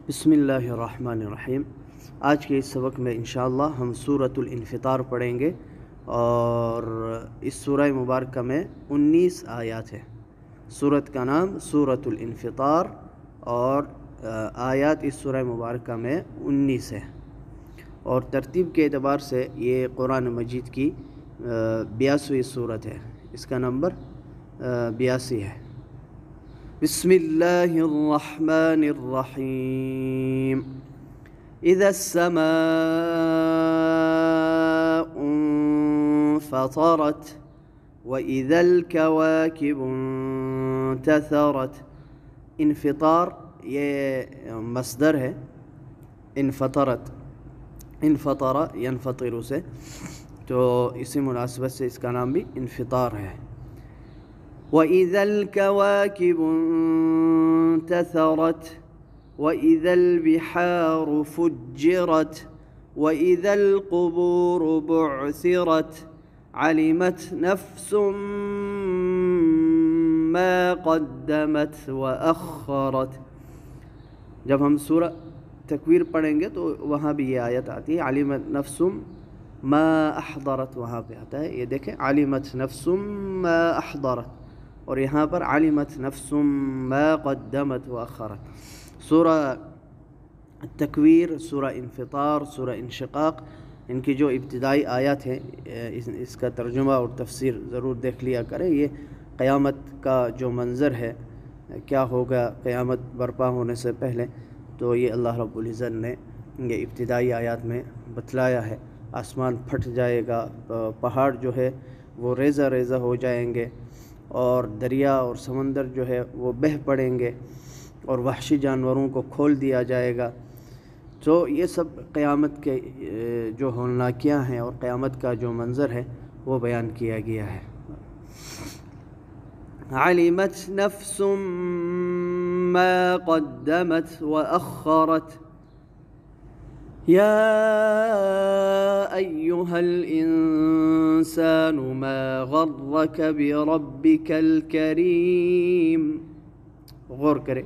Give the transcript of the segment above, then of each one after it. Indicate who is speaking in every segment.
Speaker 1: بسم اللہ الرحمن الرحیم۔ آج کے اس سبق میں انشاءاللہ ہم سورۃ الانفطار پڑھیں گے اور اس سورہ مبارکہ میں 19 آیات ہیں۔ سورت کا نام سورۃ الانفطار اور آیات اس سورہ مبارکہ میں 19 ہیں، اور ترتیب کے اعتبار سے یہ قرآن مجید کی 82ویں سورت ہے۔ اس کا نمبر 82 ہے۔ بسم اللہ الرحمن الرحیم۔ اذا السماء انفطرت واذا الكواكب انتثرت۔ انفطار یہ مصدر ہے، انفطرت، انفطر ینفطر سے، تو اسی مناسبت سے اس کا نام بھی انفطار ہے۔ وَإِذَا الْكَوَاكِبُ انتثرت وَإِذَا الْبِحَارُ فُجِّرَتْ وَإِذَا الْقُبُورُ بُعْثِرَتْ عَلِمَتْ نَفْسٌ مَّا قَدَّمَتْ وَأَخَّرَتْ۔ جب ہم سورہ تکویر پڑھیں گے تو وہاں بھی یہ آیت آتی ہے، عَلِمَتْ نَفْسٌ مَّا أَحْضَرَتْ، وہاں پہ آتا ہے، یہ دیکھیں عَلِمَتْ نَفْسٌ مَّا أَحْضَرَتْ، اور یہاں پر علمت نفس ما قدمت وأخرت۔ سورہ تکویر، سورہ انفطار، سورہ انشقاق، ان کی جو ابتدائی آیات ہیں، اس کا ترجمہ اور تفسیر ضرور دیکھ لیا کریں۔ یہ قیامت کا جو منظر ہے، کیا ہوگا قیامت برپا ہونے سے پہلے، تو یہ اللہ رب العزت نے یہ ابتدائی آیات میں بتلایا ہے۔ آسمان پھٹ جائے گا، پہاڑ جو ہے وہ ریزہ ریزہ ہو جائیں گے، اور دریا اور سمندر جو ہے وہ بہہ پڑیں گے، اور وحشی جانوروں کو کھول دیا جائے گا۔ تو یہ سب قیامت کے جو ہولناکیاں ہیں اور قیامت کا جو منظر ہے وہ بیان کیا گیا ہے۔ علمت نفس ما قدمت وأخرت یا ایہا الانسان ما غرک بربک الکریم۔ غور کرے،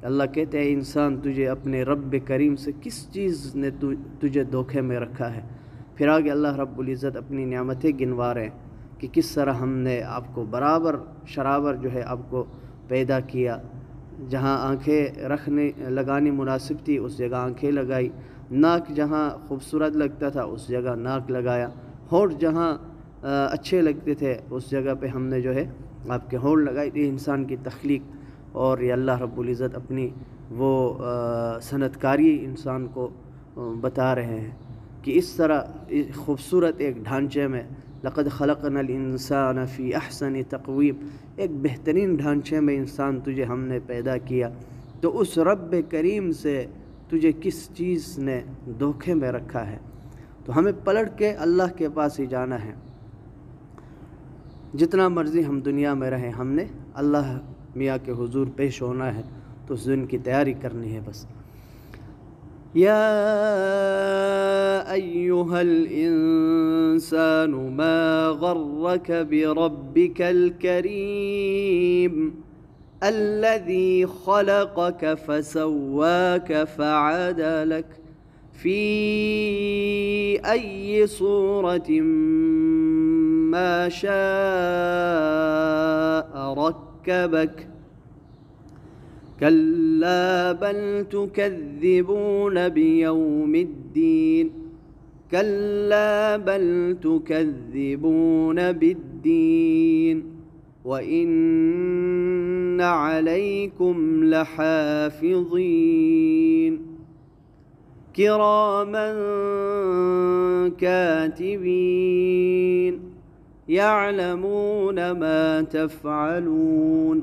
Speaker 1: اللہ کہتے ہیں انسان تجھے اپنے رب کریم سے کس چیز نے تجھے دھوکے میں رکھا ہے۔ پھر آگے اللہ رب العزت اپنی نعمتیں گنوا رہے ہیں کہ کس طرح ہم نے آپ کو برابر شرابر جو ہے آپ کو پیدا کیا، جہاں آنکھیں لگانی مناسب تھی اس جگہ آنکھیں لگائی، ناک جہاں خوبصورت لگتا تھا اس جگہ ناک لگایا، ہونٹ جہاں اچھے لگتے تھے اس جگہ پہ ہم نے جو ہے آپ کے ہونٹ لگائی۔ یہ انسان کی تخلیق، اور یہ اللہ رب العزت اپنی وہ صنعت کاری انسان کو بتا رہے ہیں کہ اس طرح خوبصورت ایک ڈھانچے میں، لقد خلقنا الانسان فی احسن تقویم، ایک بہترین ڈھانچے میں انسان تجھے ہم نے پیدا کیا، تو اس رب کریم سے تجھے کس چیز نے دھوکے میں رکھا ہے۔ تو ہمیں پلٹ کے اللہ کے پاس ہی جانا ہے۔ جتنا مرضی ہم دنیا میں رہیں، ہم نے اللہ میاں کے حضور پیش ہونا ہے، تو اس دن کی تیاری کرنی ہے بس۔ یا ایہا الانسان ما غرک بربک الکریم الذی خلقک فسواک فعدلک فی ای صورت ما شاء رکبک کلا بل تکذبون بیوم الدین کلا بل تکذبون بالدین وَإِنَّ عَلَيْكُمْ لَحَافِظِينَ كِرَامًا كَاتِبِينَ يَعْلَمُونَ مَا تَفْعَلُونَ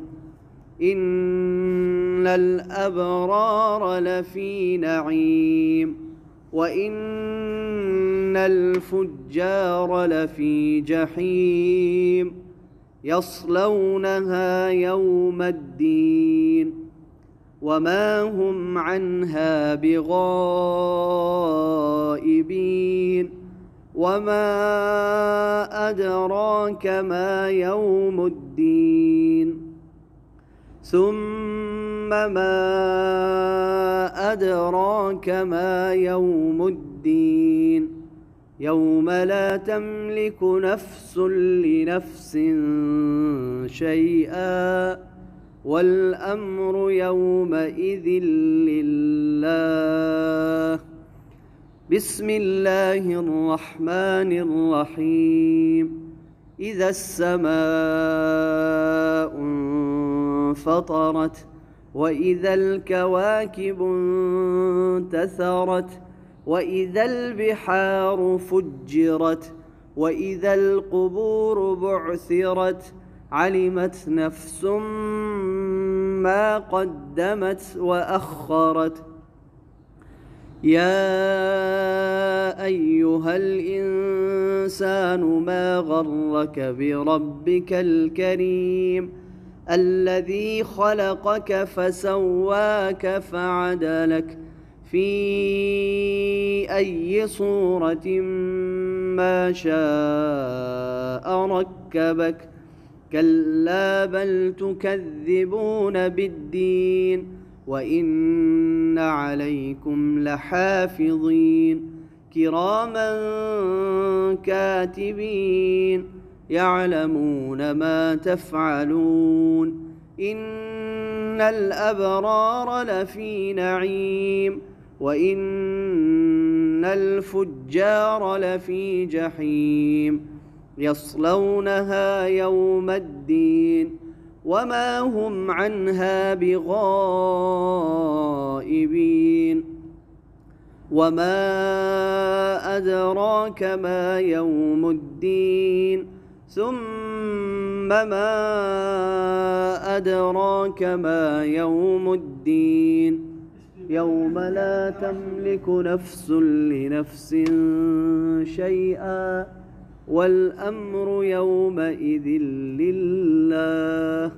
Speaker 1: إِنَّ الْأَبْرَارَ لَفِي نَعِيمٍ وَإِنَّ الْفُجَّارَ لَفِي جَحِيمٍ يصلونها يوم الدين وما هم عنها بغائبين وما أدراك ما يوم الدين ثم ما أدراك ما يوم الدين يوم لا تملك نفس لنفس شيئا والأمر يومئذ لله. بسم الله الرحمن الرحيم. إذا السماء انفطرت وإذا الكواكب انتثرت وإذا البحار فجرت وإذا القبور بعثرت علمت نفس ما قدمت وأخرت. يا أيها الإنسان ما غرك بربك الكريم الذي خلقك فسواك فعدلك في أي صورة ما شاء ركبك. كلا بل تكذبون بالدين وإن عليكم لحافظين كراما كاتبين يعلمون ما تفعلون. إن الأبرار لفي نعيم وإن الفجار لفي جحيم يصلونها يوم الدين وما هم عنها بغائبين. وما أدراك ما يوم الدين ثم ما أدراك ما يوم الدين يوم لا تملك نفس لنفس شيئا والأمر يومئذ لله.